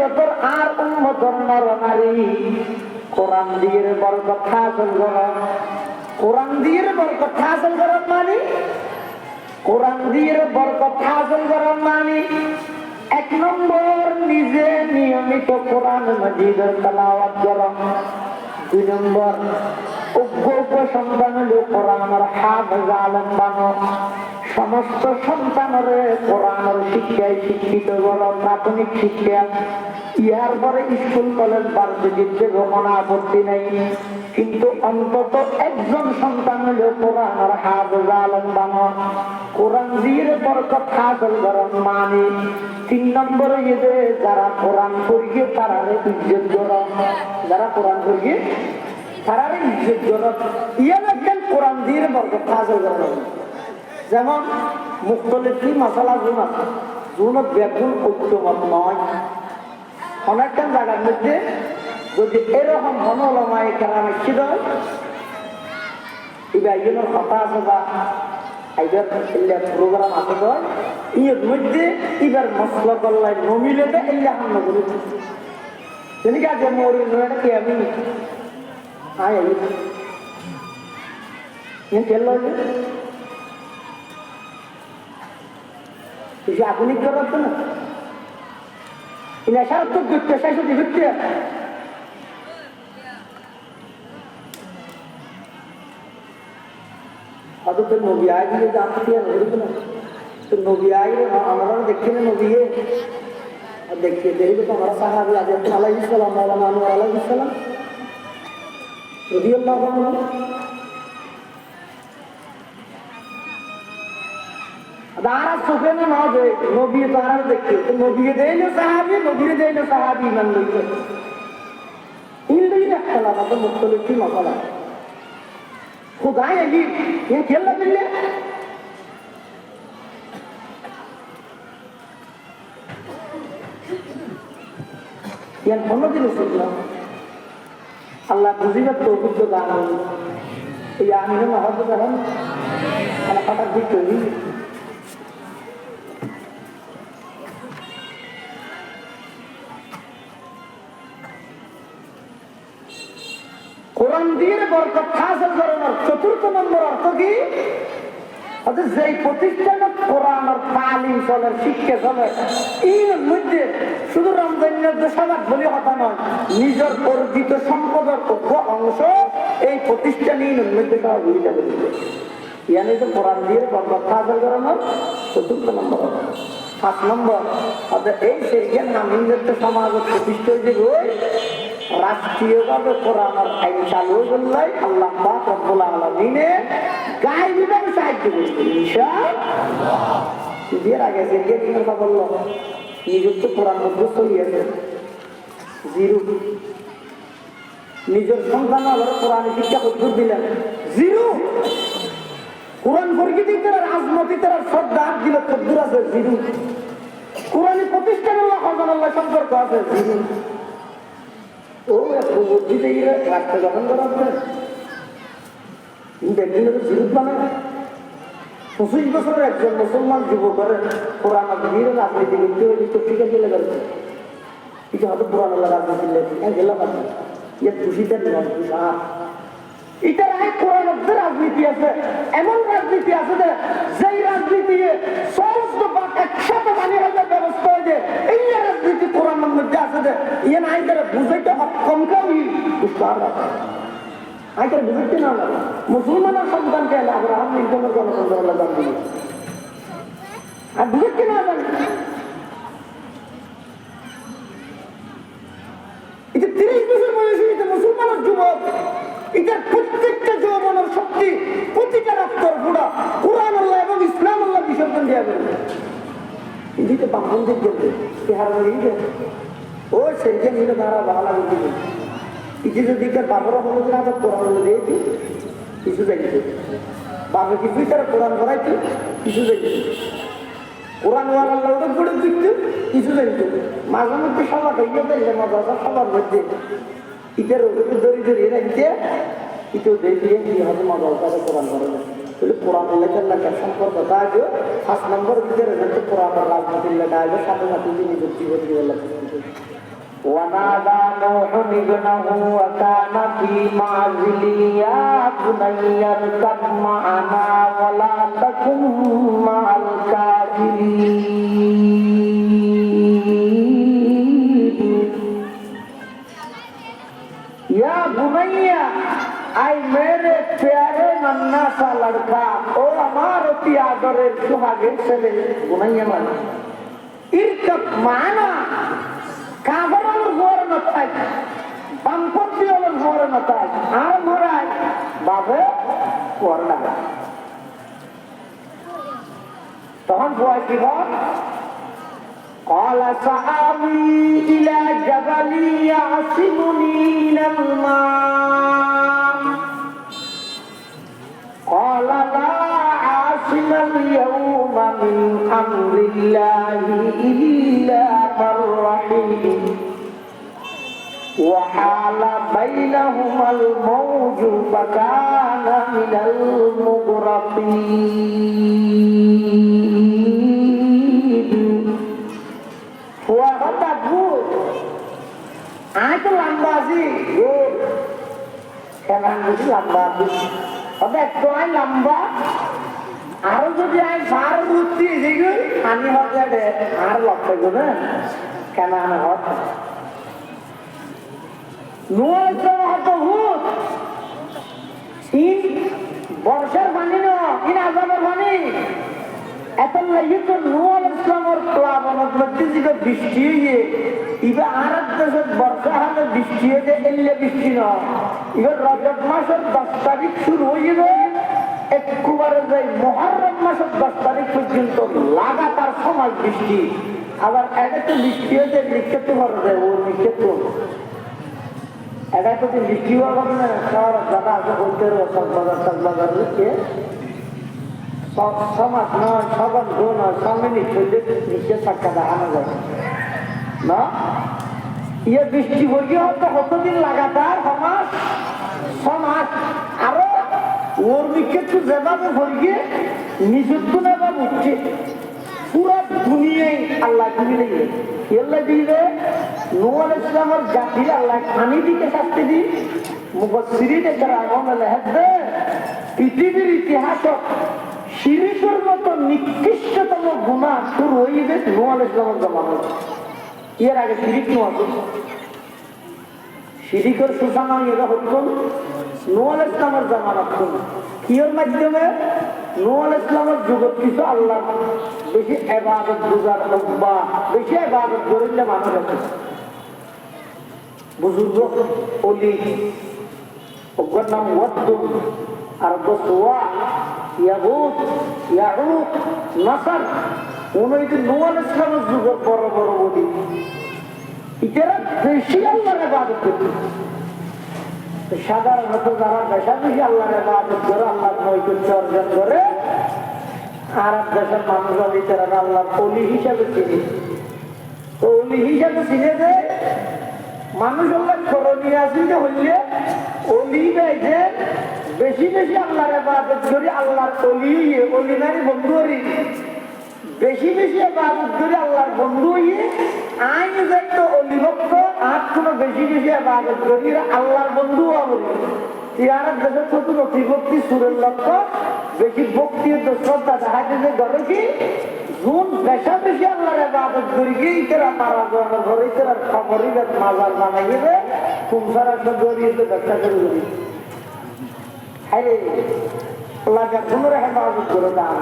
বছর আর উম্মতের নর নারী কোরআন দিয়ে বরকত হাসিল করো। কোরআন দিয়ে বরকত হাসিল করো মানে কোরআন দিয়ে বরকত হাসিল করো মানে এক নম্বর নিজে নিয়মিত কোরআন মাজিদের তেলাওয়াত করো। দুই নম্বর অজ্ঞ সন্তান হলে কোরআনের হাফেজ আলেম বানো। সমস্ত সন্তানের কোরআনের শিক্ষায় শিক্ষিত করো, প্রাথমিক শিক্ষা। ইহার পরে স্কুল কলেজ ভার্সিটিতে কোনো আপত্তি নেই, কিন্তু অন্তত একজন সন্তান হলে কোরআনের হাফেজ আলেম বানো। কোরআন দিয়ে বরকত হাসিল করো মানে তিন নম্বরে যারা কোরআন পড়িয়ে তারা ইজ্জত করো। যারা কোরআন পড়িয়ে তারা ইজ্জত করো। ইয়া দেখেন কোরআন দিয়ে বরকত হাসিল করো। যেমন মুখতলিফি মশলা জুন আছে, জুনত বেগুন ঐক্যমত নয়। অনেকটা জায়গার মধ্যে যদি এরকম মনোলমায় কেরামে ছিল এবার কথা আছে বা প্রোগ্রাম আছে ইয়ের মধ্যে এবার মশলা করলাই নমিলে এল্লা হান্ন করি যেদিকে আজ মরি নয়টা কে আমি আয় খেল কিছু আধুনিক করার তো না নেশার তো ঘুরতে শেষ হচ্ছে ঘুরতে হয়তো তোর নবী আয় দিয়ে জানতে ধরবে না তো নবী আয় আমরা দেখছি না নবী দেখিয়ে দেখবে তো আমরা সাহাবি আজ আলাইহিসসালাম মাওলানা আলাইহিসসালাম রাদিয়াল্লাহু আনহু দাঁড়া চোখে না হবে নবী তারা দেখতে তো নবী দেইল সাহাবি ইমান লইল ইন্দ্রিয় খেলা তো মুক্তলিফ কি মশলা খুদাই এলি ये খেলা মিললে ইয়ার কোনদিন শুনলাম আল্লাহ বুঝিবার তৌফিক দান করুন এই আমিনা মহাব্বত এখন আল্লাহ পাঠার দিক তৈরি কোরআন দিয়ে বরকত হাসিল করানোর চতুর্থ নম্বর অর্থ কি যে প্রতিষ্ঠানে কোরআনের তালিম চলে শিক্ষা চলে এর মধ্যে শুধু রমজানের সমাজ বলে কথা নয় নিজের অর্জিত সম্পদের অংশ এই প্রতিষ্ঠানের মধ্যে সহযোগিতা করবে ইয়ানি তো কোরআন দিয়ে বরকত হাসিল করানোর চতুর্থ নম্বর। 5 নম্বর এই সেই নামিন্দের সমাজ প্রতিষ্ঠা হয়ে রাষ্ট্রীয়ভাবে কোরআনের আইন চালু করলে আল্লাহ পাক রব্বুল আলামিনে গায়বীভাবে সাহায্য করবে ইনশাআল্লাহ। এর আগে যে কথা বললো নিযুক্ত কোরআন মধ্যে চলিয়েছে জিরো নিজের সন্তান আবার কোরআন শিক্ষা কদ্দুর দিলেন জিরো কোরআন পরিচিতি তারা রাজনীতি তারা শ্রদ্ধা দিল কদ্দুর আছে জিরো কোরআনী প্রতিষ্ঠান আল্লাহ খজান আল্লাহ সম্পর্ক আছে জিরো ও একটু বুদ্ধি দিয়ে রাস্তা গঠন করা হবে দেখবেন জিরুত মানে 25 বছরের একজন মুসলমান যুবকের কোরআন দিয়ে রাজনীতি লিখতে হয়ে পত্রিকা গেলে গেছে কিছু হয়তো পুরান রাজনীতি লেখে গেলাম আপনি ইয়ে খুশিটা নেওয়া এটার এক কোরআন রাজনীতি আছে এমন রাজনীতি আছে যে যেই রাজনীতি সমস্ত একসাথে বানিয়ে হওয়ার ব্যবস্থা হয়েছে এই রাজনীতি কোরআনের মধ্যে আছে যে ইয়ে না আইকারে বুঝাইতে অক্ষম কেউ আইকারে বুঝাইতে না লাগে মুসলমানের সন্তানকে আব্রাহাম লিঙ্কনের গণতন্ত্র দান দিল আর বুঝাইতে না জানে এটা 30 বছর বয়সে এটা মুসলমানের যুবক এটার প্রত্যেকটা যৌবনের শক্তি প্রতিটা রক্তর গুড়া কোরআন আল্লাহ এবং ইসলাম আল্লাহ বিসর্জন দেওয়া যাবে দিতে বামন্দির দেবে চেহারা নিয়ে ও সেদিকে নিলে তারা ভালো লাগে কিছু যদি তার বাবরা বলে না তো কোরআন দিয়েছি কিছু যাইছে বাবা কিছুই তারা কোরআন করাইছে কিছু যাইছে কোরআন আল্লাহ করে দিচ্ছে কিছু যাইছে মাঝে মধ্যে সবার হইয়া যাইছে মাদ্রাসা সবার মধ্যে ইটার দড়ি দড়িয়ে রাখছে ইটেও দিয়ে কি হবে মাদ্রাসা কোরআন করে তাহলে কোরআন লেখার লেখার সম্পর্ক আছে 5 নম্বর ভিতরে কোরআন রাজনীতির লেখা আছে সাথে সাথে নিযুক্তি করে ونادى نوح ابنه وكان في معزل يا بني اركب معنا ولا تكن مع الكافرين या बुनैया आई मेरे प्यारे नन्ना सा लड़का ओ हमार अति आदरेर सुहागेर ছেলে बुनैया माना इरकब माना काफिरल घोर नताय बामपन्थील घोर नताय আর মরাই বাবে করলা তখন বয় কি বল قال سآوي إلى جبل يعصمني من الماء قال لا عاصم اليوم من أمر الله إلا من رحم وحال بينهما الموج فكان من المغرقين কথা ভুল আয় তো লম্বা আছি কেন বুঝি লম্বা আছি একটু আয় লম্বা আরো যদি আয় সার বুঝছি আমি হবে আর লক্ষ্য করবে কেন হত বর্ষার পানি ন আজাবের পানি এত লাগে তো নুয়াল ইসলামের প্লাবনত মধ্যে যে বৃষ্টি হয়ে ইবা আর দেশের বর্ষা হলে বৃষ্টি হয়ে এলে বৃষ্টি ন এবার রজব মাসের 10 তারিখ শুরু হয়ে যাবে একবারে যাই মুহররম মাসের 10 তারিখ পর্যন্ত লাগাতার সময় বৃষ্টি আবার এটা তো বৃষ্টি হয়ে লিখতে পারো যায় ও লিখতে এটা তো বৃষ্টি হওয়ার কারণে শহর জায়গা আছে বলতে বাজার লিখে সমাজ নয় সবার নয় সামনে নিচে টাকা দেখানো যায় না ইয়ে বৃষ্টি বলি হয়তো কতদিন লাগাতার সমাজ আরো ওর দিকে তো যেভাবে ভরিয়ে নিজের তো নেবার উঠছে পুরো দুনিয়ায় আল্লাহ তুমি নেই এল্লা দিলে নূহ আলাইহিস সালামের জাতির আল্লাহ পানি দিকে শাস্তি দি মুফাসসিরিন এর আমল লেখে পৃথিবীর ইতিহাস শিরিকের মতো নিকৃষ্টতম গুনাহ শুরু হয়ে গেছে নূহ আলাইহিস সালামের জামানায় এর আগে শিরিক নয় শিরিকের সূচনা এরা হতো নূহ আলাইহিস সালামের জামানাত কিয়ের মাধ্যমে নূহ আলাইহিস সালামের যুগত কিছু আল্লাহ বেশি ইবাদত গুজার বা বেশি ইবাদত করলে মানুষ আছে বুজুর্গ ওলি ওর নাম ওয়াদ আর বসওয়া ইয়াগুত ইয়াউক নাসর উনি নূহ আলাইহিস সালামের যুগের বড় বড় ওলি এরা বেশি আল্লাহর ইবাদত করত সাধারণত যারা বেশা বেশি আল্লাহর ইবাদত করে আল্লাহর নৈকট্য অর্জন করে আরব দেশের মানুষরা তারা আল্লাহর ওলি হিসাবে চিনে তো ওলি হিসাবে চিনে যে মানুষ আল্লাহ করণীয় আসলে হইলে ওলি যে বেশি বেশি আল্লাহর ইবাদত করি আল্লাহর ওলি মানে বন্ধু হরি বেশি বেশি ইবাদত করি আল্লাহর বন্ধু হইয়ে আইন তো অলি ভক্ত আর কোনো বেশি বেশি ইবাদত করি আল্লাহর বন্ধু হবে ইয়ার দেশের ছোট নথিভক্তি সুরের লক্ষ্য বেশি ভক্তি শ্রদ্ধা দেখাতে যে ধরে কি জুন বেশা বেশি আল্লাহর ইবাদত করি কি ইতারা মারা যাওয়ার ঘরে ইতারা খবরই মাজার বানাই গেলে সংসার একটা জড়িয়ে ব্যবসা করে করি হ্যাঁ আল্লাহকে পুনরে হেফাজত করে দাম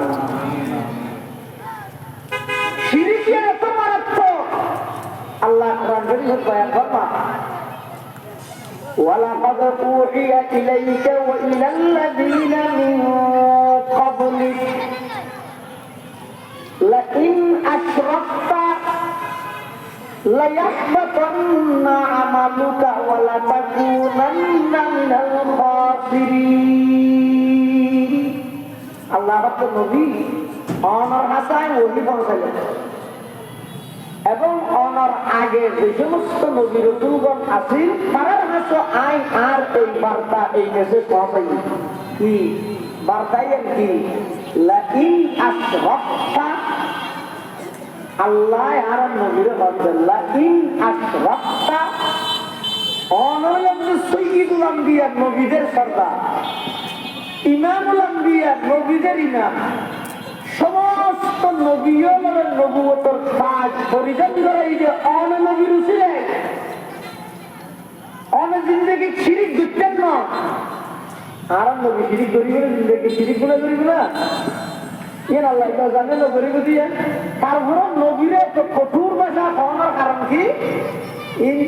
শিরিকের এত মারাত্মক আল্লাহ কোরআন শরীফে বয়ান ফরমা ওয়ালাকাদ উহিয়া ইলাইকা ওয়া ইলাল্লাযীনা মিন ক্বাবলিক লাইন আশরাকতা লায়াহবাতান্না আমালুকা ওয়া লাতাকুনান্না মিনাল খাসিরিন আল্লাহ পাক নবী অনর হাসান ওহি পৌঁছালেন এবং অনর আগে যে সমস্ত নবী রাসূলগণ আছেন তারা হাসো আইন আর এই বার্তা এই মেসেজ পৌঁছাই কি বার্তায় কি লাইন আশরাকতা আল্লাহ আর নবীর আব্দুল্লাহ ইন আশরাফতা অনলাম সাইয়্যিদুল আম্বিয়া নবীদের সরদার ইমামুল আম্বিয়া নবীদের ইমাম সমস্ত নবীদের নবুয়তের কাজ পরিধান করে এই যে অন নবীর উসিলে অন জিন্দেগি শিরিক দিতেন না আর নবী শিরিক করিব জিন্দেগি শিরিক গুলো করিব না এর আল্লাহ এটা জানে না করিব দিয়ে তারপরে নবীরে তো কঠোর ভাষা খাওয়ানোর কারণ কি এই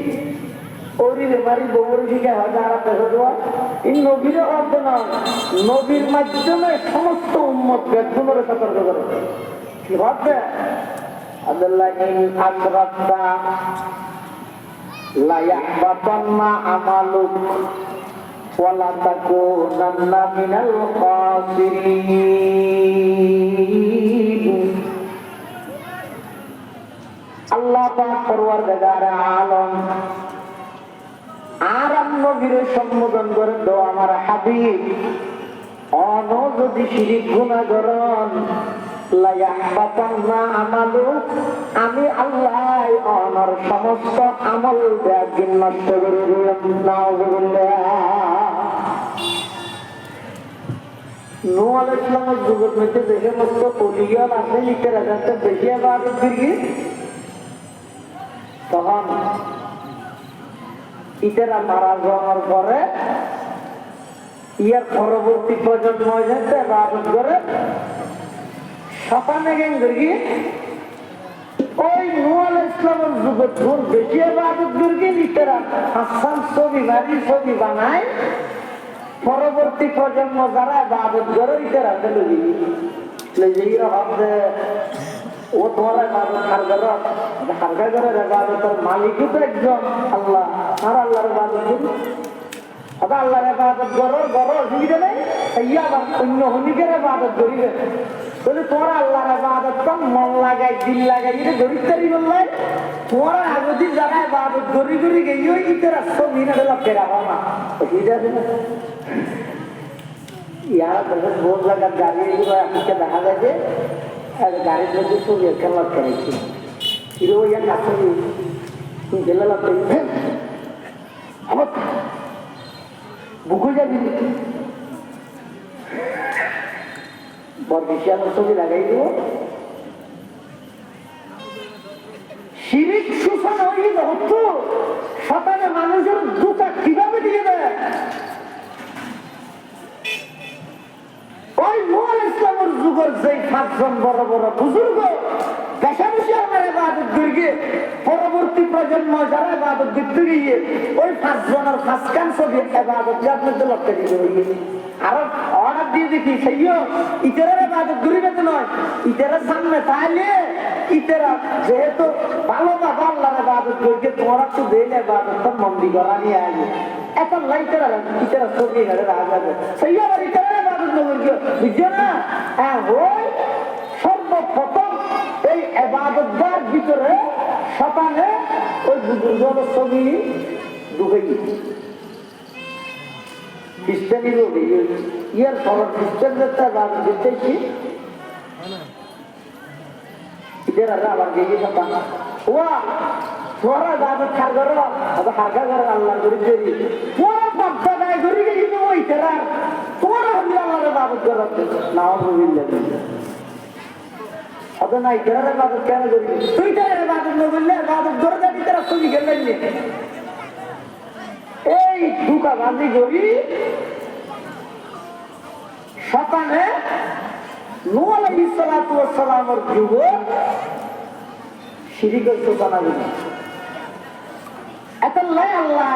ওরি বেমারি গোবর শিখে হয় যারা দেখা দেওয়া এই নবীরে অর্থ না নবীর মাধ্যমে সমস্ত উম্মত বেদগুলোরে সতর্ক করে কি ভাববে আল্লাহ ইন আশরাকতা লা ইয়াহবাতান্না আমালুক ওয়া লা তাকুনান্না মিনাল খাসিরিন আল্লাহ পাক পরওয়ারদিগার আলম আর নবীর সম্বোধন করে তো আমার হাবিব অন যদি শিরিক গুনাহ করেন লা ইয়াহবাতান্না আমালু আমি আল্লাহ অনর সমস্ত আমল একদিন নষ্ট করে দিলাম নাউযুবিল্লাহ নূহ আলাইহিস সালামের যুগের মধ্যে যে সমস্ত ওলিয়া আছে লিখে রাখতে বেশি ইবাদত করি তখন ইতেরা মারা যাওয়ার পরে ইয়ার পরবর্তী প্রজন্ম যাতে ইবাদত করে সপানে গেন করি ওই নূহ আলাইহিস সালামের যুগে ধর বেশি ইবাদত করি ইতেরা হাসান ছবি বাড়ি ছবি বানায় পরবর্তী প্রজন্ম যারা ইবাদত করে ইতেরা চলে গিয়ে হবে ও তোমার হারগারের ইবাদতের মালিকই তো একজন আল্লাহ আর আল্লাহর ইবাদত করি আল্লাহর ইবাদত করো অসুবিধা নেই আবার অন্য হনিকের ইবাদত করিবে বলে তোমার আল্লাহর ইবাদত মন লাগাই দিল লাগাই এটা গরিবতারি বললাই তোমার আগতি যারা ইবাদত করি গিয়ে ইতের আসতো মিনারে লক্ষ্যে রাখো না অসুবিধা আছে না ইয়ারা দেখেন বোধ লাগার গাড়ি এগুলো আপনাকে দেখা যায় যে গাড়ির মধ্যে ছবি একটা লক্ষ্য রেখেছি হিরো ইয়ার কাছে গেলে লক্ষ্য আমার বুকু যাবি বড় বেশি আমার ছবি লাগাই দেব শিরিক সুফান হয়ে হতো শতানে মানুষের দুটা কিভাবে দিয়ে দেয় ওই নূহ আলাইহিস সালামের যুগের যে পাঁচজন বড় বড় বুজুর্গ বেশাবেশি আমার ইবাদত করি পরবর্তী প্রজন্ম যারা ইবাদত করতে গিয়ে ওই পাঁচজনের পাঁচখান ছবি ইবাদত আপনাদের লক্ষ্য দিতে হইবে আর অর্ডার দিয়ে দেখি সেইও ইতেরা ইবাদত করিবে তো নয় ইতেরা সামনে তাহলে ইতেরা যেহেতু ভালো বাবা আল্লাহর ইবাদত করি তোমরা তো দিলে ইবাদতটা মন্দি করা নিয়ে আসবে এত লাইটেরা ইতেরা ছবি হেরে রাখা যাবে সেই আবার ইতেরা বুঝছো না হ্যাঁ ওই সর্বপ্রথম এই ইবাদতদার ভিতরে শতানে ওই বুজুর্গের ছবি ঢুকে গেছে খ্রিস্টানি লোক ইয়ার পর খ্রিস্টানদের ইবাদত দেখতেছি ইতেরা আবার গিয়ে শতান ওয়া তোরা ইবাদত খার করো আবার হারকা করে আল্লাহ করে দেরি তোরা পদ্মা গায়ে ধরে গিয়ে ওই তেরা তোরা আল্লাহর ইবাদত করতে নাউযুবিল্লাহ আদা নাই তেরা ইবাদত কেন করি তুই তেরা ইবাদত না করলে ইবাদত করে যাবি তেরা ছবি গেলেন নি এই দুকা বাঁধি করি শতানে নূহ আলাইহিস সালাতু ওয়াস সালামের যুগে শিরিকের সূচনা হলো এতলাই আল্লাহ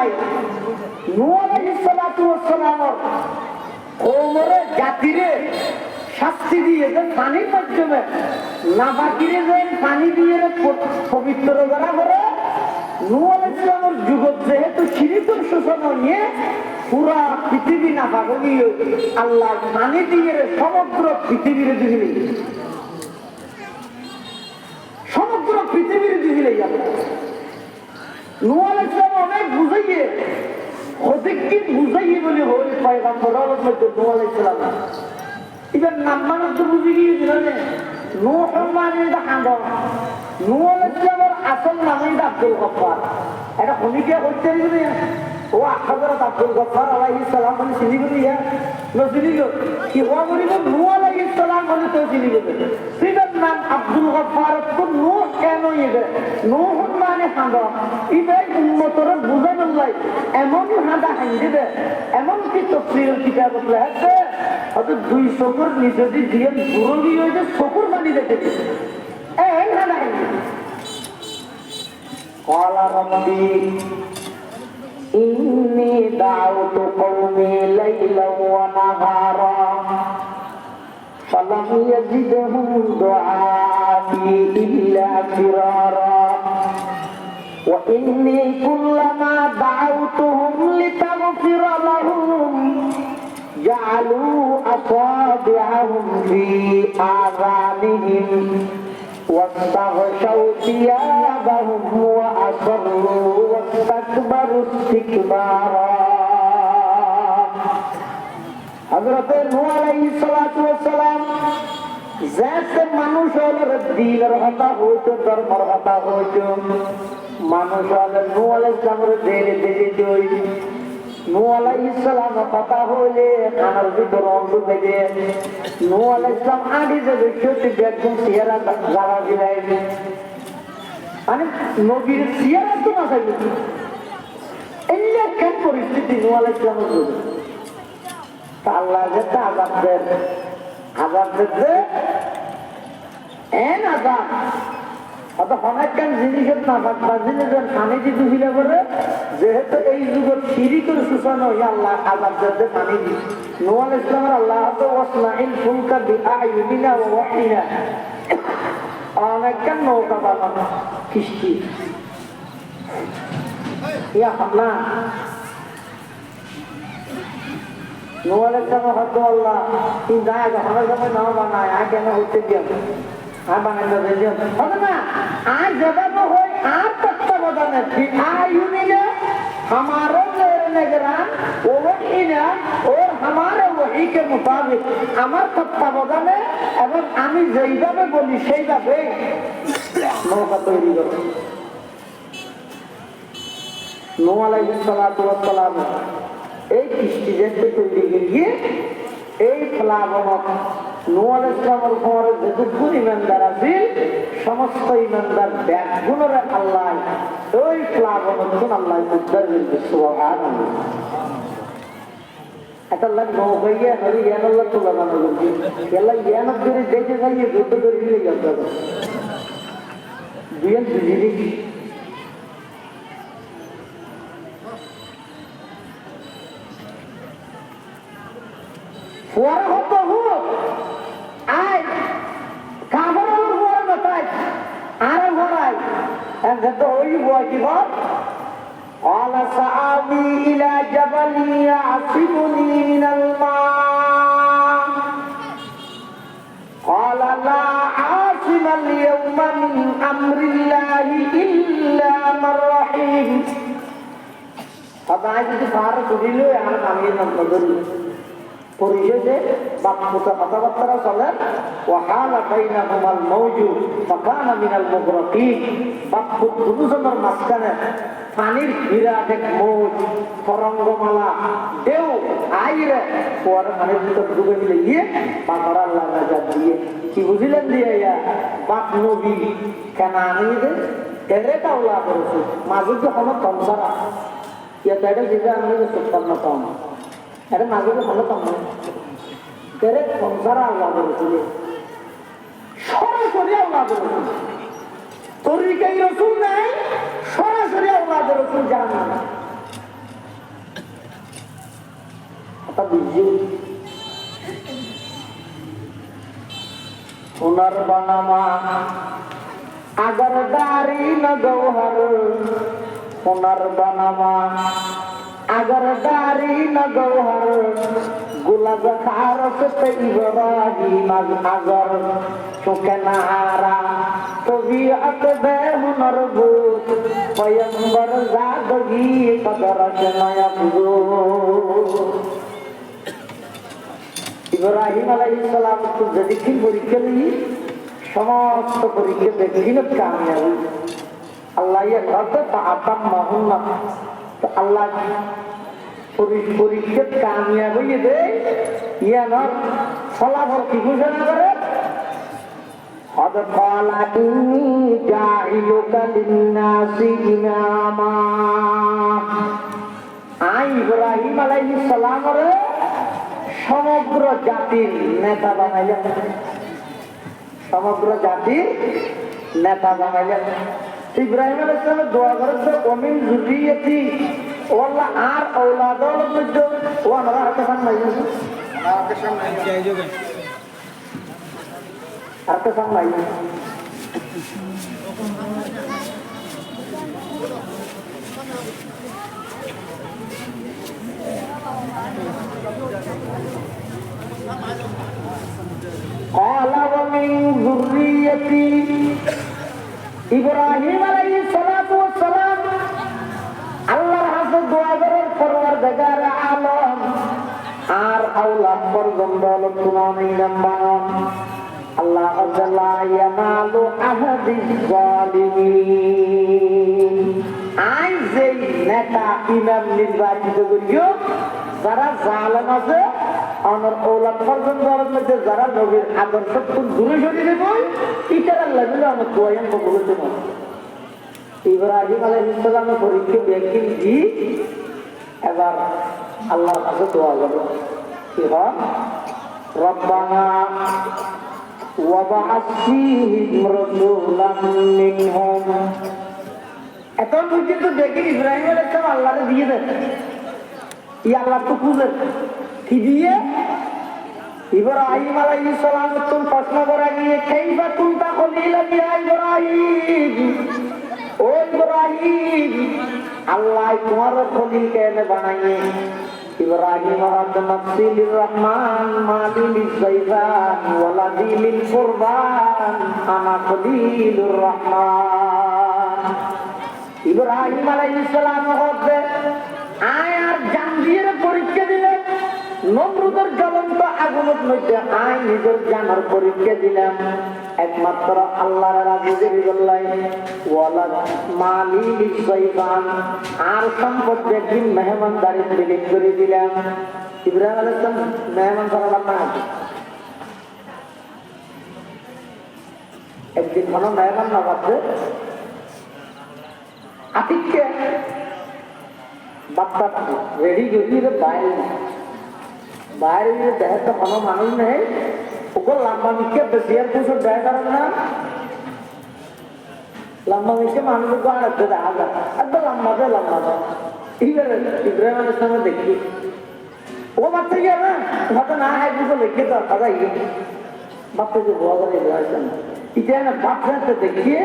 নূহ আলাইহিস সালাতু ওয়াস সালামের কওমের জাতিরে শাস্তি দিয়ে যে পানির মাধ্যমে নাবাকিরে যে পানি দিয়ে পবিত্র করা করে নূহ আলাইহিস সালামের যুগত যেহেতু শিরিকের সূচনা নিয়ে পুরা পৃথিবী নাপাক হয়ে আল্লাহ পানি দিয়ে সমগ্র পৃথিবীর দিলে সমগ্র পৃথিবীর দিলে যাবে নূহ আলাইহিস সালাম অনেক বুঝাইয়ে হদিককে বুঝাইয়ে বলে হই পয়গম্বরের মধ্যে নূহ আলাইহিস সালাম এবার নাম মানুষ তো বুঝে গিয়েছিল নূহ মানে হাঁদ নূহ ইসলামের আসল নামই আব্দুল গফফার এটা শুনিকে করতে দিবি ও হযরত আব্দুল গফফার আলাইহিস সালাম মানে চিনি গলি নচিনি গল কি হওয়া বলিব নূহ আলাইহিস সালাম মানে তো চিনি গল সিদার নাম আব্দুল গফফার তো নূহ কেন ইবে নূহ মানে হাঁদ ইবে উম্মতর বুঝানোর লাই এমন হাঁদা হাঁদিবে এমন কি তাফসীরের কিতাবত লেখছে হয়তো দুই চকুর নিচে দিয়ে বুড়ি হয়ে চকুর পানি দেখে দিচ্ছে এই হাঁদা হাঁদিবে قال ربي إني دعوت قومي ليلا ونهارا فلم يزدهم دعائي إلا فرارا وإني كلما دعوتهم لتغفر لهم جعلوا أصابعهم في آذانهم واستغشوا ثيابهم وأصروا واستكبروا استكبارا حضرت نوح علیہ السلام जैसे মানুষ হলের দিনের কথা হইতো ধর্মের কথা হইতো মানুষ হলে নূহ আলাইহিস সালামের দেরে দেরে দই নূহ আলাইহিস সালামের কথা হইলে কানের ভিতর অন্ধ বেজে নূহ আলাইহিস সালাম আগে যে ব্যক্তি দেখুন চেহারা যারা দিলাই মানে নবীর চেহারা তো না থাকে এই কেন পরিস্থিতি নূহ আলাইহিস সালামের আল্লাহ যে আজাদ দিতে এন আজাদ অত অনেকক্ষণ জিনিসের না থাকবা জিনিসের পানি দিতে দিলে বলে যেহেতু এই যুগের শিরিকের সূচনা হয়ে আল্লাহ আজাদ দিতে পানি দিই নূহ আলাইহিস সালামের আল্লাহ তো ওয়াসনাইল ফুলকা বিআইয়ুনিনা ওয়া ওয়াহিনা অনেকক্ষণ নৌকা বানানো কিস্তি ইয়া আল্লাহ নূহ আলাইহিস সালাম হয়তো আল্লাহ তুই যা আমার সময় নাও বানায় আর কেন হচ্ছে দিও আর বানাইতে দিও হবে না আর জবাব হয় আর তত্ত্বাবধানে आयुनिना हमारे निगरान वहीना और हमारे वही के मुताबिक আমার তত্ত্বাবধানে এবং আমি যেইভাবে বলি সেইভাবে নৌকা তৈরি করো। নূহ আলাইহিস সালাতু ওয়াস সালাম এই কিস্তি যেতে তৈরি গিয়ে এই ফলাবনত নূহ আলাইহিস সালামের উপরে যতটুকু ঈমানদার আছে সমস্ত ঈমানদার ব্যাগুণরে আল্লাহ ওই ফলাবনত আল্লাহ উদ্ধার করবে। সুবহানাল্লাহ। এটা লাগ নৌকাইয়া হরি ইয়ানাল্লাহ তো লাগানো করবে এলা ইয়ানাত করে দেখে যাইয়ে যত করে দিলে যাবে দুইয়ের দুজিনি ওরা হতো হুক আয় কামড় ওরা নতাই আর ঘোড়াই এত ওই বয়সী বল قال سآوي إلى جبل يعصمني من الماء قال لا عاصم اليوم من أمر الله إلا من رحم أبعد فارق تدلو يا أنا كامل نقدر পরিশেষে বাপমুতা কথাবার্তা চলে ওয়াহালা বাইনাহুমাল মাওজু ফাকানা মিনাল মুগরাকিন বাপমুত দুজনের মাঝখানে পানির বিরাট এক মৌজ তরঙ্গমালা ঢেউ আইরে পরে পানির ভিতর ডুবে দিলে গিয়ে বাপরা আল্লাহ রাজা দিয়ে কি বুঝিলেন দিয়ে বাপ নবী কেন আনিবে এরে কাউলা করেছে মাঝে যখন তমসারা ইয়া তাইটা যেটা আমি সুপান্ন পাম এটা মাঝে ভালো কাম তেরে সংসার আল্লাহ বলেছিল সরাসরি আল্লাহ বলেছিল তরিকাই রসুল নাই সরাসরি আল্লাহ রসুল জানা বুঝি হুনার বানামা আগার দারি ন গৌহর হুনার বানামা अगर दारी न गौहर गुलाब खारस पे इब्राहिम अगर चुके नहारा तबीयत बेहुनर भूत पैगंबर ज़ादगी कदरत नयबू इब्राहिम अलैहिस्सलाम को जदिकी परीक्षा ली সমস্ত পরীক্ষা বেকিনত কামিয়াবি আল্লাহ আল্লাহ পরীক্ষা কামিয়াব হইয়ে দেয় ইয়ানোর ফলাফল কি ঘোষণা করে قد قال إني جاعلك للناس إماما ইব্রাহিম আলাইহিস সালামের সমগ্র জাতির নেতা বানাইলেন সমগ্র জাতির নেতা বানাইলেন ইব্রাহিম আলাইহিস সালাম দোয়া করেছে ওমিন যুররিয়াতি ওয়াল্লাহ আর আওলাদর মধ্যে ওয়ানারা হাতে সামনে হাতে সামনে قال ومن ذريتي ইব্রাহিম আলাইহিস সালাতু ওয়াস সালাম আল্লাহর কাছে দোয়া করার পরওয়ারদিগার আলম আর আওলাদ পর্যন্ত আলোচনা নিলাম আল্লাহ আল্লাহ ইয়ানালু আহাদিস জালিমিন আই যেই নেতা ইমাম নির্বাচিত করিও যারা জালেম আছে আমার ওলাদ পর্যন্ত মধ্যে যারা নবীর আদর্শ দূরে সরিয়ে দেব ইটার আল্লাহ মিলে আমার দোয়াইন কবুল দেব ইব্রাহিম আলাইহিস সালামের পরীক্ষা ব্যক্তি দি এবার আল্লাহর কাছে দোয়া করো কি হয় রব্বানা ওয়াবআস ফীহিম রাসূলাম মিনহুম এখন পর্যন্ত দেখি ইব্রাহিম আলাইহিস সালাম আল্লাহকে দিয়ে দেন ই আল্লাহ তো খুঁজে কি দিয়ে ইব্রাহিম আলাইহিস সালাম তুমি প্রশ্ন করা গিয়ে কাইফা কুনতা খলিলান ইয়া ইব্রাহিম ও ইব্রাহিম আল্লাহ তোমার খলিল কেন বানাইয়ে ইব্রাহিম রাব্বুন নাফসিল রহমান মালিল যাইফান ওয়ালাদি লিল কুরবান আনা খলিলুর রহমান ইব্রাহিম আলাইহিস সালাম হচ্ছে আয়ার জানবির পরীক্ষা দিলেন নমরুদের জ্বলন্ত আগুনের মধ্যে আয় নিজের জানার পরীক্ষা দিলাম একমাত্র আল্লাহর রাজি বললেন ওয়ালাদ মালিল যাইফান আর সম্পদ একদিন মেহমানদারি বিলীন করে দিলাম ইব্রাহিম আলাইহিস সালাম মেহমান করালাম না একদিন কোনো মেহমান না পাচ্ছে আতিককে বাচ্চা রেডি গেছিলো বাইরে দেখে তো কোনো মানুষ নেই ওকে লম্বা মিশকে বেশিয়ার পুষো দেয় কারণ না লম্বা মিশকে মানুষকে আনতে দেখা যায় একদম লম্বা দেয় এইবারে ইব্রাহিম আলাইহিস সালাম দেখি ও বাচ্চা গিয়ে না হয়তো না হয় দুটো লিখে তো দাদা ইয়ে বাচ্চা যে বলা করে ইব্রাহিম এটা না বাচ্চাতে দেখিয়ে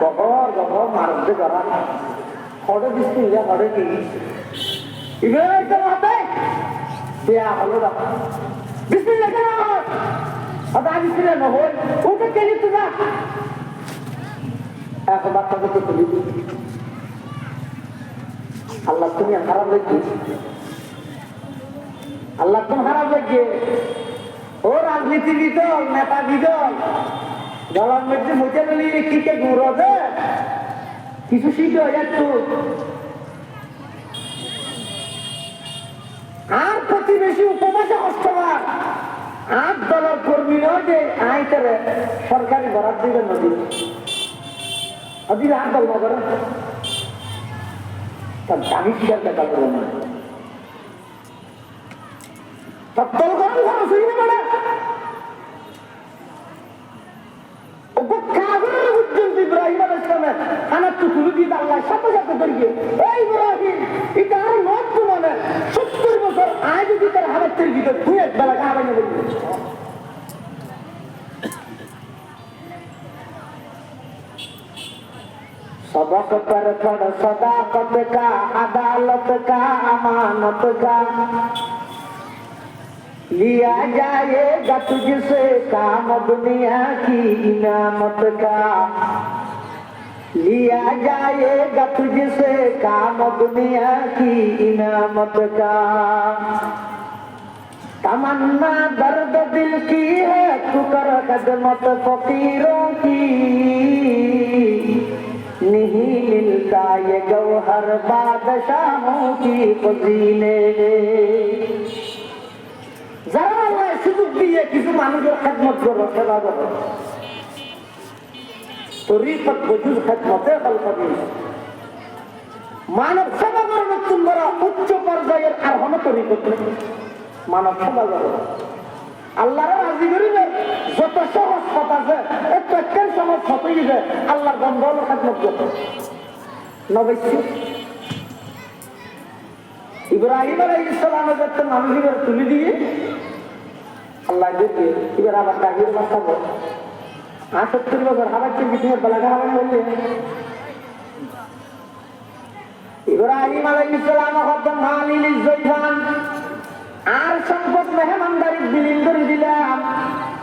গভর মারতে করা হঠাৎ দিচ্ছি হঠাৎ কি ইব্রাহিম আলাইহিস সালাম হাতে দেয়া হলো না বিসমিল্লাহ কেন হঠাৎ বিসমিল্লাহ না হয় ওটা কে নিতে না এখন বাচ্চাকে তো তুলি আল্লাহ তুমি খারাপ লাগছে আল্লাহ তুমি খারাপ লাগছে ও রাজনীতিবিদ নেতাবিদ দলের মধ্যে মজা মিলিয়ে কিকে ঘুরবে কিছু শিখে যাচ্ছ আর প্রতিবেশী উপবাসে অষ্টবার আর দলের কর্মী নয় যে আইতারে সরকারি বরাদ দিবেন নদী আর দল না করেন তার দামি শিকার দেখা করে না দল করেন ঘর শুনে মানে ইব্রাহিম আলাইহিস সালাম খানা টুকুরু দিয়ে আল্লাহ সাথে সাথে ধরিয়ে এই ইব্রাহিম এটা আর নট মানে 70 বছর আজ যদি তার হাতের ভিতর দুই এক বেলা খাওয়ানো বলবে सबक पर पढ़ सदाकत का अदालत का अमानत का लिया जाएगा तुझसे काम दुनिया की इनामत का लिया जाएगा तुझसे काम दुनिया की इनामत का तमन्ना दर्द दिल की है तू कर खदमत फकीरों की नहीं मिलता ये गौहर बादशाहों की खजीने যারা আল্লাহ সুযোগ দিয়ে কিছু মানুষের খেদমত করো সেবা করো তরিকত বজুজ খেদমতে কলকবি মানব সেবা করবে তোমরা উচ্চ পর্যায়ের আর হলো তরিকত মানব সেবা করো আল্লাহর রাজি করিবে যত সহজ পথ আছে একটু একটা সহজ পথই দিবে আল্লাহর বন্ধ হলো খেদমত করতে নবৈশ্য ইব্রাহিম আলাইহিস সালামের একটা মানুষের তুলে দিয়ে আল্লাহ দেখে এবার আবার ডাকিয়ে বাঁচাবো ৭৮ বছর হাবাচ্ছে বিষ্ণুর বেলাঘা হাবাই বললে ইব্রাহিম আলাইহিস সালাম হত্যা মালিল জৈবান আর সম্পদ মেহমানদারি বিলীন করে দিলাম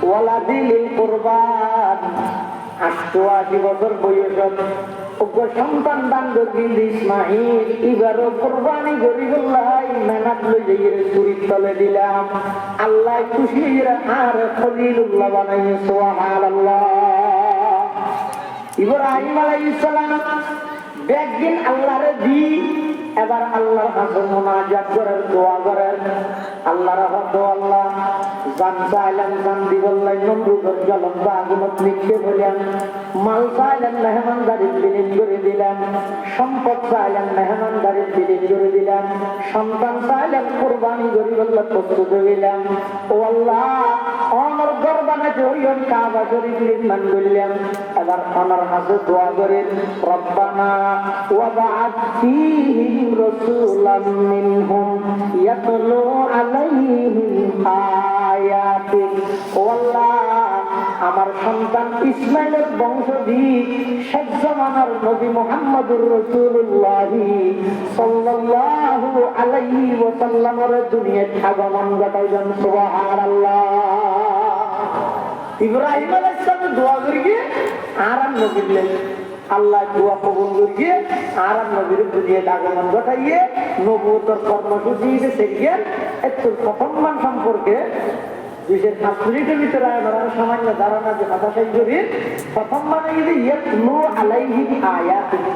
ওয়ালা দিলিল কুরবান ৮৮ বছর বয়সত সন্তান দান করবেন ইসমাইল এবারও কোরবানি গরিবুল্লাহ মেহনত লইয়ে চুরির তলে দিলাম আল্লাহ খুশি আর খলিলুল্লাহ বানাইয়ে সুবহানাল্লাহ ইব্রাহিম আলাইহিস সালাম একদিন আল্লাহরে দি এবার আল্লাহর কাছে মুনাজাত করেন দোয়া করেন আল্লাহর হক আল্লাহ জান চাইলেন জান দিবল্লাই নমরুদের জ্বলন্ত আগুনত নিক্ষেপ হলেন মাল চাইলেন মেহমানদারি বিলীন করে দিলেন সম্পদ চাইলেন মেহমানদারি বিলীন করে দিলেন সন্তান চাইলেন কোরবানি গরিবুল্লাহ প্রস্তুত হইলেন ও আল্লাহ অমর গরবানে জড়িয়ন কাবা শরীফ নির্মাণ করলেন এবার আমার কাছে দোয়া করেন রব্বানা ওয়াবা'আথ ফীহিম রাসূলাম মিনহুম ইয়াতলু আলাইহিম আয়াতিক ও আল্লাহ আমার সন্তান ইসমাইলের বংশধর শেষ জামানার নবী মুহাম্মদুর রাসূলুল্লাহ সাল্লাল্লাহু আলাইহি ওয়াসাল্লামের দুনিয়াতে আগমন ঘটাইলেন সুবহানাল্লাহ ইব্রাহিম আলাইহিস সালাম দোয়া করিয়ে আরাম নবীলেন আল্লাহ দোয়া কবুল করিয়ে আরাম নবীর দুনিয়াতে আগমন ঘটাইয়ে নবুয়তের কর্মসূচি সেদিকে একটু প্রথমমান সম্পর্কে ২৫ মিনিটের ভিতরে আমার সামান্য ধারণা যে কথা শেষ করি প্রথম মানে ইয়াতলু আলাইহিম আয়াতিহি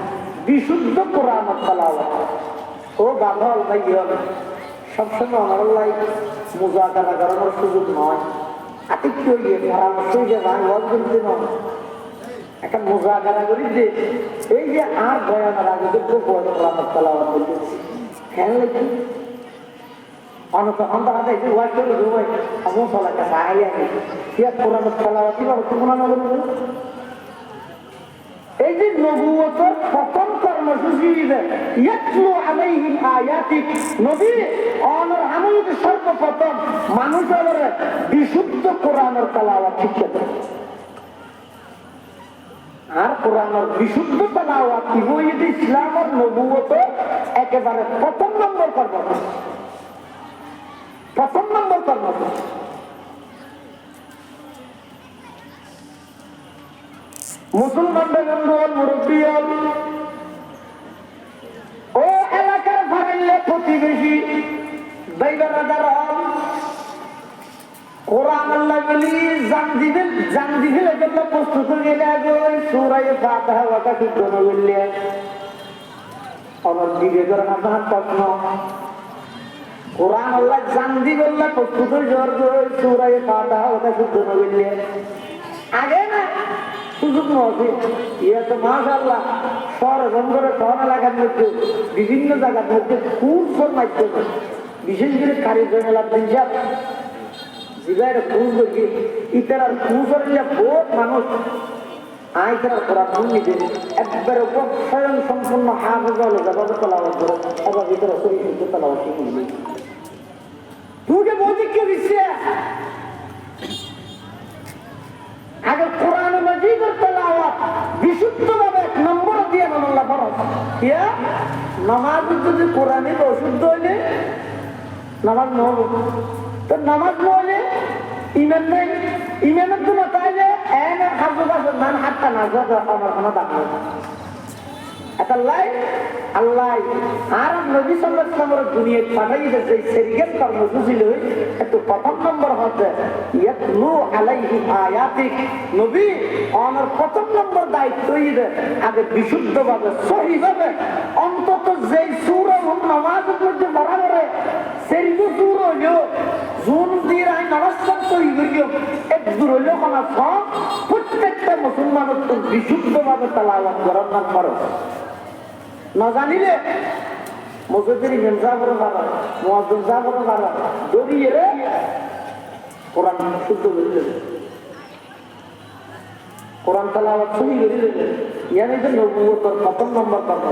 বিশুদ্ধ কোরআন তেলাওয়াত ও বাবা ভাই সবসময় আমার আল্লাহ মুজাকারা করার সুযোগ নয় আতিক্য ইয়ে পরামর্শ যে ভাই ওয়াজ করতে নয় একটা মুজাকারা করি যে এই যে আর বয়ানের আগে তো কোরআন তেলাওয়াত করতেছি খেয়াল লাগছে অনেক আমরা এই ওয়াজ করে দেবো আমন চলাকে সাহায্য ইয়া কোরআন তেলাওয়াত কিভাবে কোরআন এই যে নবুয়তের প্রথম কর্মসূচি ইয়াতলু আলাইহিম আয়াতিক নবী অনর আমলকে সর্বপ্রথম মানুষের বিশুদ্ধ কোরআনের তেলাওয়াত শিক্ষা দেন আর কোরআনের বিশুদ্ধ তেলাওয়াত ইবুইদ ইসলামের নবুয়তের একেবারে প্রথম নম্বর কর্মসূচি প্রথম নম্বর কর্মসূচি মুসলমানদের মুরব্বী ও এলাকার ফারাইলে প্রতিবেশী কোরআন আল্লাহ বলি জান দিবেন জন্য প্রস্তুত গেলে আগে ওই সূরা ফাতিহা ওয়াকা শুদ্ধ বললে আমার দিকে ধরেন আপনার প্রশ্ন কোরআন আল্লাহ জান দিবেন প্রস্তুত জোর সূরা ফাতিহা ওয়াকা শুদ্ধ বললে আগে না সুযোগ নয় ইয়ে তো মাশাআল্লাহ শহর বন্দরে শহর এলাকার মধ্যে বিভিন্ন জায়গার মধ্যে কুরসের মাধ্যমে বিশেষ করে কারিগর এলাকার জিবাইরে কুর করি ইতার আর কুরসের বহুত মানুষ আইতার কোরআন নিতে একবারে স্বয়ং সম্পূর্ণ হাফেজ হলো যাবে তেলাওয়াত করে আবার ভিতরে শরীর শুদ্ধ তেলাওয়াত শিখে তুই বৌদিক কে দিচ্ছে আগে কোরআন মাজিদের তেলাওয়াত বিশুদ্ধভাবে এক নম্বর দিয়ে আল্লাহ ফরজ ইয়া নামাজ যদি কোরআনে অশুদ্ধ হইলে নামাজ নহব তো নামাজ নহলে ইমান নাই ইমানের তো তাইলে এনে হাজু গাছ মান হাতটা নাজা আমার কোনো দাম নেই আল্লাহ আল্লাহ আর নবী সাল্লাল্লাহু আলাইহি ওয়াসাল্লামের দুনিয়ায় পাঠাইছে যে শরীয়ত কর্মসূচি ছিল একটু প্রথম নম্বর হচ্ছে ইয়াতলু আলাইহি আয়াতিক নবী আমার প্রথম নম্বর দায়িত্ব হইছে আগে বিশুদ্ধভাবে সহিভাবে অন্তত যে সূরা নামাজের মধ্যে বরাবরে সেরিগু সূরা হলো জুন দিয়ে আই নমস্কার করি গিয়ে এক দূর হলো কোনা সব প্রত্যেকটা মুসলমানের তো বিশুদ্ধভাবে তেলাওয়াত করার নাম করো না জানিলে মসজিদের ইমাম সাহেবের বাবা মুয়াজ্জিন সাহেবের বাবা দড়িয়ে রে কোরআন শুদ্ধ করে দেবে কোরআন তেলাওয়াত শুনি করে দেবে ইয়ানি যে নবুয়তের প্রথম নম্বর কথা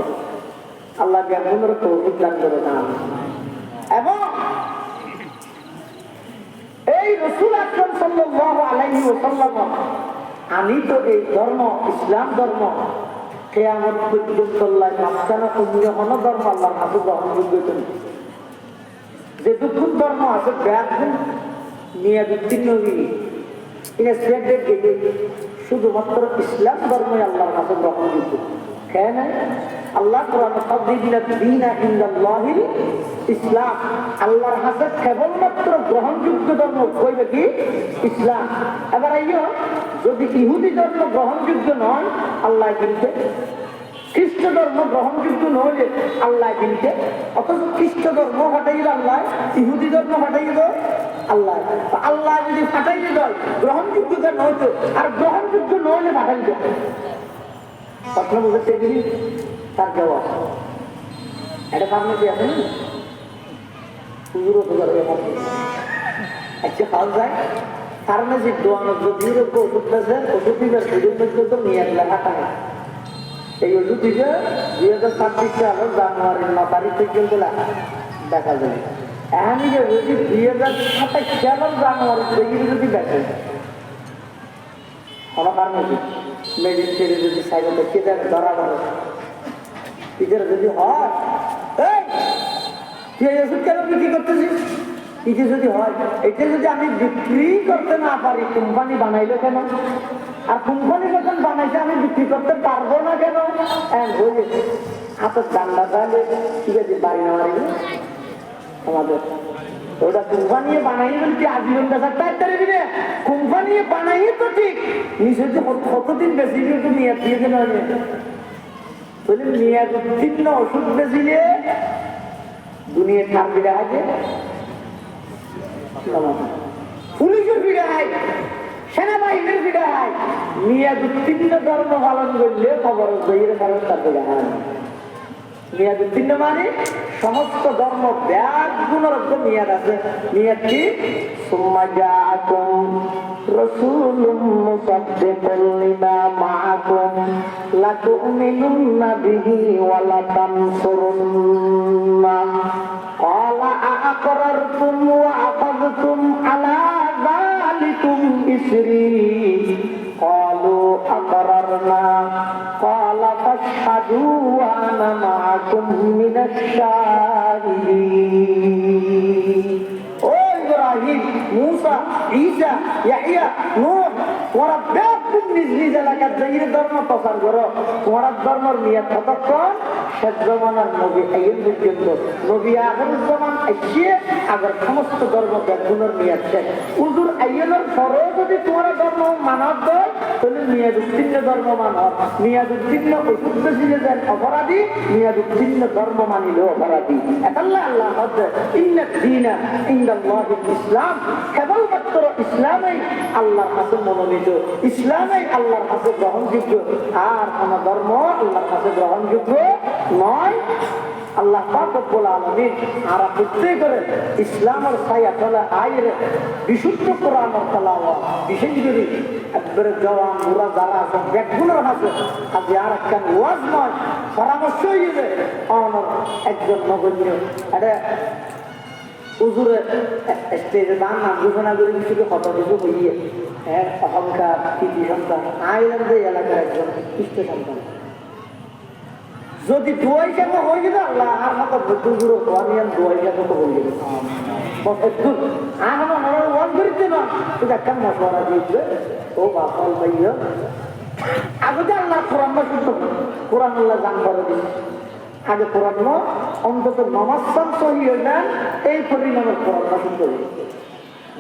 আল্লাহ জ্ঞানের তৌফিক দান করে না এবং এই রাসূল আকরাম সাল্লাল্লাহু আলাইহি ওয়াসাল্লাম আমি তো এই ধর্ম ইসলাম ধর্ম কিয়ামত পর্যন্ত আল্লাহ মাঝখানে অন্য কোনো ধর্ম আল্লাহর কাছে গ্রহণযোগ্য নয় যে দুঃখ ধর্ম আছে ব্যাপক মেয়াদুদ্দিন নবী ইনস্পেক্টেড গেলে শুধুমাত্র ইসলাম ধর্মই আল্লাহর কাছে গ্রহণযোগ্য কেন আল্লাহ কোরআনে ফাদদিনা দীনা ইনদাল্লাহিল ইসলাম আল্লাহর কাছে কেবলমাত্র গ্রহণযোগ্য ধর্ম কইবে কি ইসলাম এবার আইও যদি ইহুদি ধর্ম গ্রহণযোগ্য নয় আল্লাহ বলতে খ্রিস্ট ধর্ম গ্রহণযোগ্য নইলে আল্লাহ বলতে অথচ খ্রিস্ট ধর্ম ফাটাইল আল্লাহ ইহুদি ধর্ম ফাটাইল আল্লাহ আল্লাহ যদি ফাটাইলে দেয় গ্রহণযোগ্যতা নয়তো আর গ্রহণযোগ্য নইলে ফাটাইল প্রশ্ন বুঝতে গেলি তার জবাব এটা সামনে কি আছে না পুজোর আচ্ছা খাওয়া যায় কারণ যে দোয়ানোর যদির ওষুধ আছে ওষুধ দিবে সুযোগ পর্যন্ত নিয়ে লেখা থাকে এই ওষুধ দিবে 2026 সালের জানুয়ারির 9 তারিখ পর্যন্ত দেখা যায় এমনি যে যদি 2027 সালের জানুয়ারি থেকে যদি দেখে কোনো কারণ কি মেডিন ছেড়ে যদি সাইকেল কেটে ধরা ধরে পিঠের যদি হয় তুই এই ওষুধ কেন বিক্রি করতেছিস পিঠে যদি হয় এটা যদি আমি বিক্রি করতে না পারি কোম্পানি বানাইলো কেন আর কোম্পানি যখন বানাইছে আমি বিক্রি করতে পারবো না কেন হাতের ডান্ডা তাহলে ঠিক আছে বাড়ি না মারি আমাদের ওটা কোম্পানি বানাইয়ে বলছি আজীবন বেচার তাড়াতাড়ি দিবে কোম্পানি বানাইয়ে তো ঠিক নিচে যে কতদিন বেশি একটু মেয়াদ দিয়ে কেন বলে মেয়াদ উত্তীর্ণ ওষুধ বেশিলে দুনিয়া ঠাপ বিড়া আছে পুলিশের বিড়া হয় সেনাবাহিনীর বিড়া হয় মেয়াদ উত্তীর্ণ ধর্ম পালন করলে খবর কারণ তার বিড়া হয় মেয়াদ উত্তীর্ণ মানে সমস্ত ধর্ম ব্যাগ গুণরত্ন মেয়াদ আছে মেয়াদ কি সুম্মাজাআকুম রাসূলুম মুসাদ্দিকুল লিমা মাআকুম লাতু'মিনুন্না বিহি ওয়া লাতানসুরুন্না ক্বালা আ'আকরারতুম ওয়া আখাযতুম আলা যালিকুম ইসরি ক্বালু আ'আকরারনা ক্বালা ফাশহাদু ওয়া আনা মা'আকুম মিনাশ শাহিদিন ও ইব্রাহিম মুসা ঈসা ইয়াহইয়া নূহ ওরা ব্যাপক নিজ নিজ এলাকার জায়গির ধর্ম প্রচার করো তোমার ধর্মের মেয়াদ কতক্ষণ শেষ জমানার নবী আইন পর্যন্ত নবী আখির জামান আসিয়ে আগের সমস্ত ধর্ম ব্যাপনের মেয়াদ শেষ হুজুর আইনের পরেও যদি তোমার ধর্ম মানব দেয় তাহলে মেয়াদ উত্তীর্ণ ধর্ম মানব মেয়াদ উত্তীর্ণ ওষুধ বেশিলে দেন অপরাধী মেয়াদ উত্তীর্ণ ধর্ম মানিলেও অপরাধী আল্লাহ আল্লাহ ইন্নাদ দীনা ইনদাল্লাহিল ইসলাম কেবলমাত্র ইসলামেই আল্লাহর কাছে মনোনীত ইসলামেই আল্লাহর কাছে গ্রহণযোগ্য আর কোন ধর্ম আল্লাহর কাছে গ্রহণযোগ্য নয় আল্লাহ পাক রব্বুল আলামিন আর প্রত্যেক করে ইসলামের ছায়া তলে আইরে বিশুদ্ধ কোরআনের তেলাওয়াত বিশেষ করে একবারে জওয়ান বুড়া যারা আছে ব্যাকগুণের আছে আজ আর একটা ওয়াজ নয় পরামর্শ হইবে আমার একজন নগণ্য এটা হুজুরে স্টেজে দান নাম ঘোষণা করে কিছু কত কিছু হইয়ে হ্যাঁ অহংকার কৃতি সন্তান আইল্যান্ডে এলাকার একজন ইষ্ট সন্তান যদি দোয়াই কেন হয়ে যাবে আল্লাহ আর মতো বুদ্ধুর নিয়ম দোয়াই কেন তো হয়ে যাবে আমার ওয়ান করিতে না শুধু একটা মশলা দিয়েছে ও বাপাল ভাইয়া আগে যে আল্লাহ কোরআন না শুনতো, কোরআন আল্লাহ জান করে দিন। আগে কোরআন অন্তত নমাজ সহি হয়ে যান, এই পরিমাণের কোরআন না শুনতে হবে।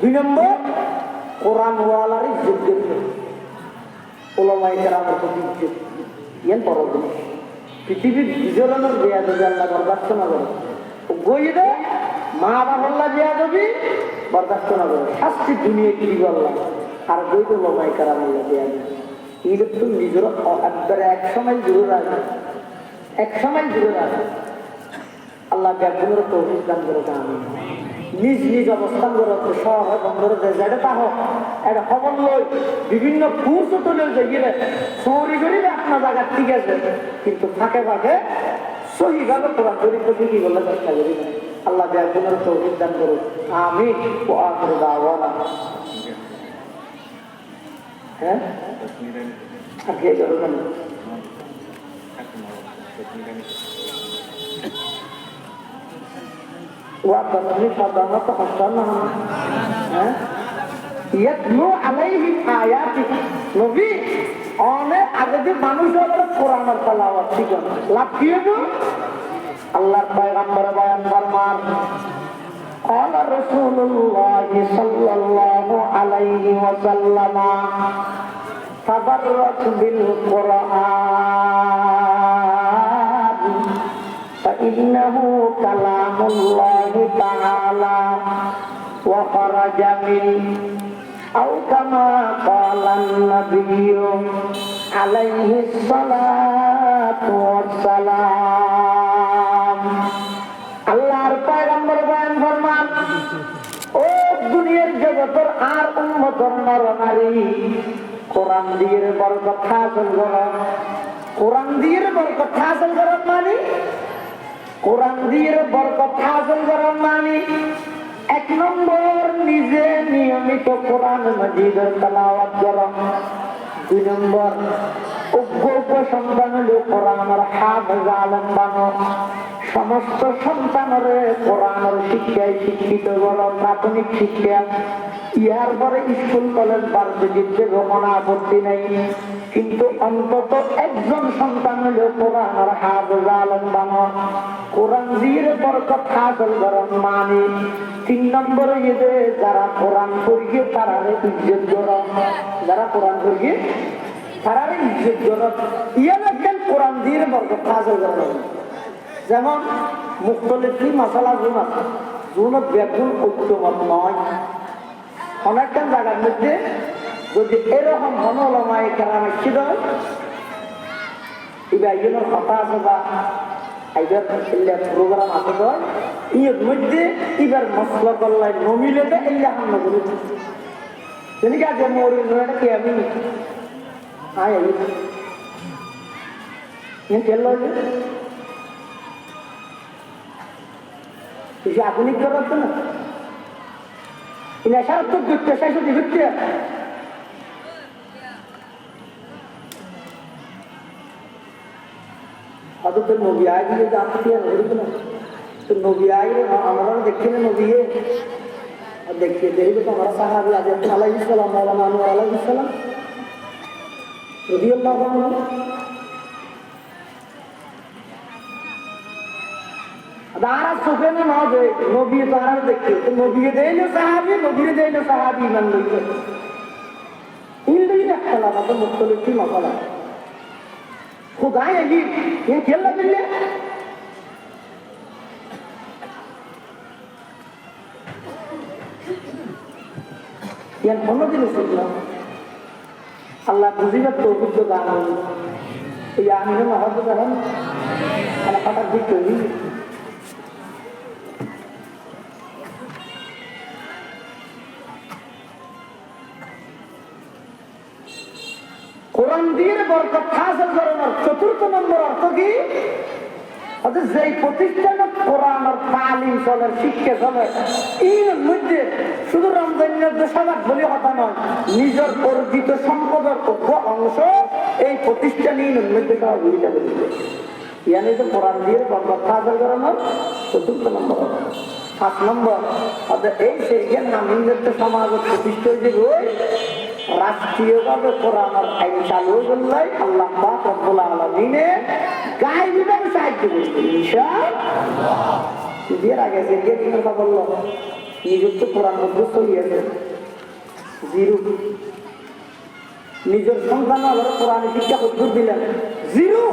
2 নম্বর, কোরআন ওয়ালার ইজ্জত দেবে, ওলামায়ে কেরামের প্রতি ইজ্জত। ইয়ান বড় জিনিস। পৃথিবীর বিজরণের বেয়াদবি আল্লাহ বরদাস্ত না করে, গইরে মা বাবা বেয়াদবি বরদাস্ত না করে, শাস্তি দুনিয়া কি আল্লাহ। আর গইরে ওলামায়ে কেরাম আল্লাহ বেয়াদবি, এটা তো নিজের একবারে 100 মাইল দূরে রাখবে, 100 মাইল দূরে রাখবে। আল্লাহ ব্যাগুনের তৌফিক দান করে। আমি নিজ নিজ অবস্থান করে শহর বন্দরে যে যেটা তা হোক, একটা খবর লই বিভিন্ন কুর্স তুলে যে গেলে সৌরি গরিবে আপনার জায়গা ঠিক আছে, কিন্তু ফাঁকে ফাঁকে সহিভাবে কোরআন শরীফ কি বললে চেষ্টা করি। আল্লাহ ব্যাগুনের তৌফিক দান করুন। আমিন ওয়া আখিরু দাওয়ানা। হ্যাঁ আর কে করবেন? অনেক আগে যে মানুষ কোরআনের তেলাওয়াত শিখেন, লাভ কি হলো? আল্লাহর পয়গম্বর বয়ান ফরমান, قال رسول الله صلى الله عليه وسلم تبرك بالقرآن فإنه كلام الله تعالى وخرج منه أو كما قال النبي عليه الصلاة والسلام. আল্লাহর পয়গম্বর বয়ান ফরমান, ও দুনিয়ার জগতের আর উম্মতের নরনারী, কোরআন দিয়ে বরকত হাসিল করো। কোরআন দিয়ে বরকত হাসিল করো মানে, কোরআন দিয়ে বরকত হাসিল করো মানে 1 নম্বর নিজে নিয়মিত কোরআন মাজিদের তেলাওয়াত করো। 2 নম্বর উগ্র সন্তান হলে কোরআনের হাফেজ আলেম বানো। সমস্ত সন্তানের কোরআনের শিক্ষায় শিক্ষিত করো, প্রাথমিক শিক্ষা। ইয়ার পরে স্কুল কলেজ ভার্সিটিতে কোনো আপত্তি নেই, কিন্তু অন্তত একজন সন্তান হলে কোরআনের হাফেজ আলেম বানো। কোরআন দিয়ে বরকত হাসিল করেন মানে 3 নম্বরে এদের যারা কোরআন পড়িয়ে তারা ইজ্জত করো। যারা কোরআন পড়িয়ে তারা ইজ্জত করো। ইয়া দেখেন কোরআন দিয়ে বরকত হাসিল করেন। যেমন মুখতলিফি মশলা জুন আছে, জুনত বেগুন ঐক্যমত নয়। অনেকটা জায়গার মধ্যে যদি এরকম মনোলমায় কেরামে ছিল, এবার এইজনের কথা আছে বা এইবার প্রোগ্রাম আছে, ইয়ের মধ্যে এবার মশলা করলাই নমিলে তো এলে হামলা করে তিনি কাজে মরি নয়টা কে আমি আয় খেল বেশি আধুনিক করার তো না, নেশার তো ঘুরতে শেষ হতে ঘুরতে হয়তো তোর নবী আয় দিয়ে জানতে দিয়ে ধরবে না। তো নবী আয় আমরা দেখি না, নবী দেখিয়ে দেখবে তো আমরা সাহাবি আজম আলাইহিস সালাম, মাওলানা আনোয়ার আলাইহিস সালাম রাদিয়াল্লাহু আনহু দাঁড়া চোখে না হবে নবী তারা দেখতে, তো নবীকে দেয় না সাহাবি, নবীরে দেয় না সাহাবি ইমান লইবে। ইন্দ্রিয় একটা লাগা তো মুক্তলিফি মশলা খুদায় এগিয়ে ये খেললা দিলে ইয়ার কোনো জিনিস ছিল আল্লাহ বুঝিবার তৌফিক দান করুন। এই আমিনা মহাজ দেখেন আর হঠাৎ দিক তৈরি কোরআন দিয়ে বরকত হাসিল করার 4th নম্বর অর্থ কি? যেই প্রতিষ্ঠানে কোরআনের তালিম চলে, শিক্ষা চলে, এর মধ্যে শুধু রমজানের দোষাবাদ বলে কথা নয়, নিজের অর্জিত সম্পদের অংশ এই প্রতিষ্ঠানের মধ্যে সহযোগিতা করে দিবে। ইয়ানি তো কোরআন দিয়ে বরকত হাসিল করানোর 4th নম্বর। 5 নম্বর এই সেই জ্ঞান নামিনদের সমাজের প্রতিষ্ঠা যে রাষ্ট্রীয়ভাবে কোরআনের আইন চালু করলে আল্লাহ পাক রব্বুল আলামিনে গায়বীভাবে সাহায্য করবে ইনশাআল্লাহ। বিয়ের আগে যে দিনের কথা বললো নিযুক্ত কোরআন মুখস্থ হইয়াছে জিরো, নিজের সন্তান আবার কোরআনে শিক্ষা উত্তর দিলেন জিরো।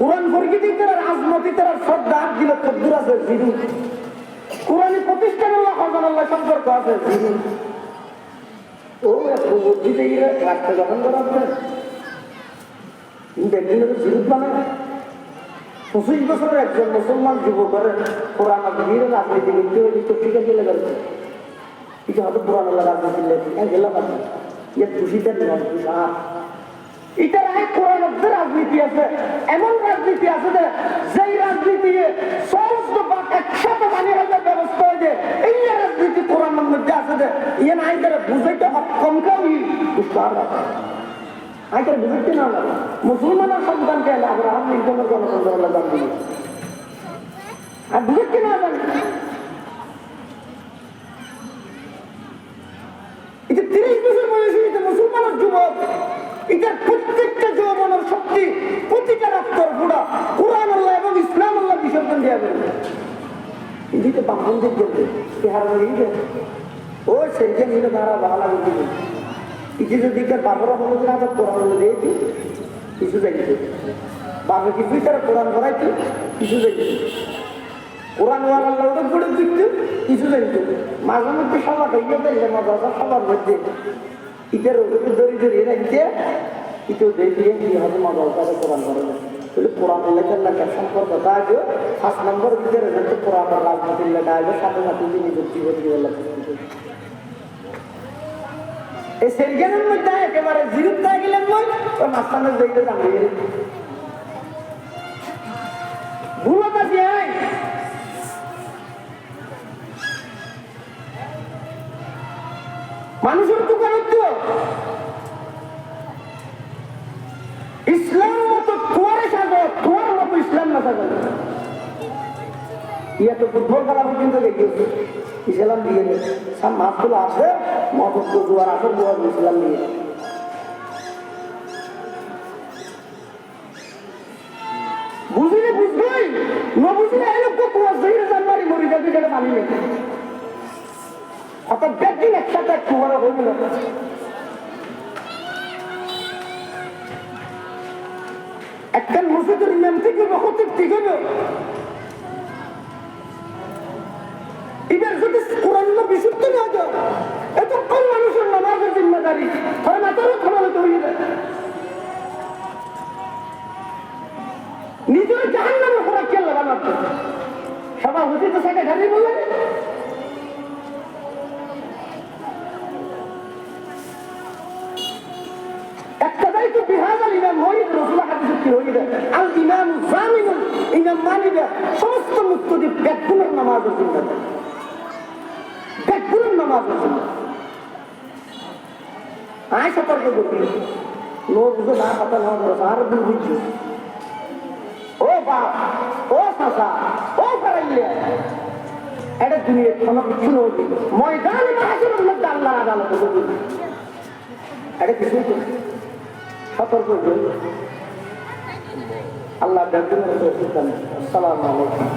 কোরআন প্রকৃতি তার রাজনীতি তার শ্রদ্ধা দিল কদ্দুর আছে জিরো। কোরআন প্রতিষ্ঠান আল্লাহ খজান আল্লাহ সম্পর্ক আছে জিরো। ও এত বুদ্ধিতে গিয়ে রাস্তা গঠন করা আপনার দেখবেন জিরো বানায়। 25 বছরের একজন মুসলমান যুবকের কোরআন আদির রাজনীতি লিখতে হয়ে পত্রিকা চলে গেল, এটা হয়তো কোরআন আল্লাহ রাজনীতি লেখা গেলাম আপনি ইয়ে খুশিটা দিলাম এটার আগে কোরআন রাজনীতি আছে। এমন রাজনীতি আছে যে যেই রাজনীতি সমস্ত একসাথে বানিয়ে হওয়ার ব্যবস্থা হয়ে যায়, এই রাজনীতি কোরআনের মধ্যে আছে যে ইয়ে না আইকারে বুঝাইতে অক্ষম কেউ আইকারে বুঝাইতে না লাগে। মুসলমানের সন্তানকে আব্রাহাম লিঙ্কনের গণতন্ত্র দান দিল আর বুঝাইতে না জানে। এটা 30 বছর বয়সী মুসলমানের যুবক, এটার প্রত্যেকটা যৌবনের শক্তি প্রতিটা রাষ্ট্র পুরা কোরআন আল্লাহ এবং ইসলাম আল্লাহ বিসর্জন দেওয়া যাবে। এদিকে বামনদের করবে বিহার ও সেদিকে নিলে তারা ভালো দিবে কিছু যদি বাবরা বলে না কোরআন দিয়েছি কিছু যাইছে বাবা কিছুই তারা কোরআন করাইছে কিছু যাইছে কোরআন আল্লাহ পড়ে দিচ্ছে কিছু যাইছে মাঝে মধ্যে সবার হইয়া যাইছে মাদ্রাসা সবার মধ্যে ইটার দড়ি ধরিয়ে রাখছে কিছু দেখিয়ে কি হবে মাদ্রাসারে কোরআন করা যায়। কোরআন লেখার লেখার সম্পর্ক আছে 5 নম্বর ভিতরে হচ্ছে কোরআন রাজনীতির লেখা আছে, সাথে সাথে নিযুক্তি এই সেলজ্ঞানের মধ্যে একেবারে জিরুত গেলেন মই ওই মাস্তানের দেখতে জানিয়ে ভুলতা দিয়ে মানুষের দোকানত্ব ইসলাম মতো তোয়ারে সাজো তোয়ার মতো ইসলাম না সাজো ইয়া তো ফুটবল খেলা পর্যন্ত দেখিয়েছে ইসলাম দিয়ে সব মাছগুলো আছে মদত জোয়ার আছে জোয়ার ইসলাম দিয়ে বুঝিলে বুঝবই ন বুঝিলে এলোক কুয়ার জহিরে জানবারি মরি যাবে যেটা মানি নেই অর্থাৎ ব্যাগদিন একসাথে কুয়ারা হইল না। একটা মসজিদের ইমাম থেকে খতিব ঠিক হলো এবার যদি কোরআন বিশুদ্ধ না যায় এতক্ষণ মানুষের নামাজের জিম্মাদারি তারা মাতারও থামালে তৈরি নিজের জাহান্নামের খোরাক খেয়াল বানাতে সবাই হতে তো সেটা ঘাড়ি বললেন একটা দায়িত্ব বিহাজাল ইমাম হইদ রসুল্লাহ হাদিসে কি হইদ আল ইমাম জামিনুল ইমাম মানিবা সমস্ত মুক্তি ব্যাকুলের নামাজের জিম্মাদারি ব্যাকুলের নামাজের জিম্মাদারি আয় সতর্ক করবি নো বুঝো না কথা না আর বুঝছি ও বাপ ও চাচা ও পারাইলে এটা দুনিয়ার কোনো কিছু নয় ময়দান মাহাজের মধ্যে আল্লাহ আদালত এটা কিছুই তো সতর্ক আল্লাহ আসসালামু আলাইকুম।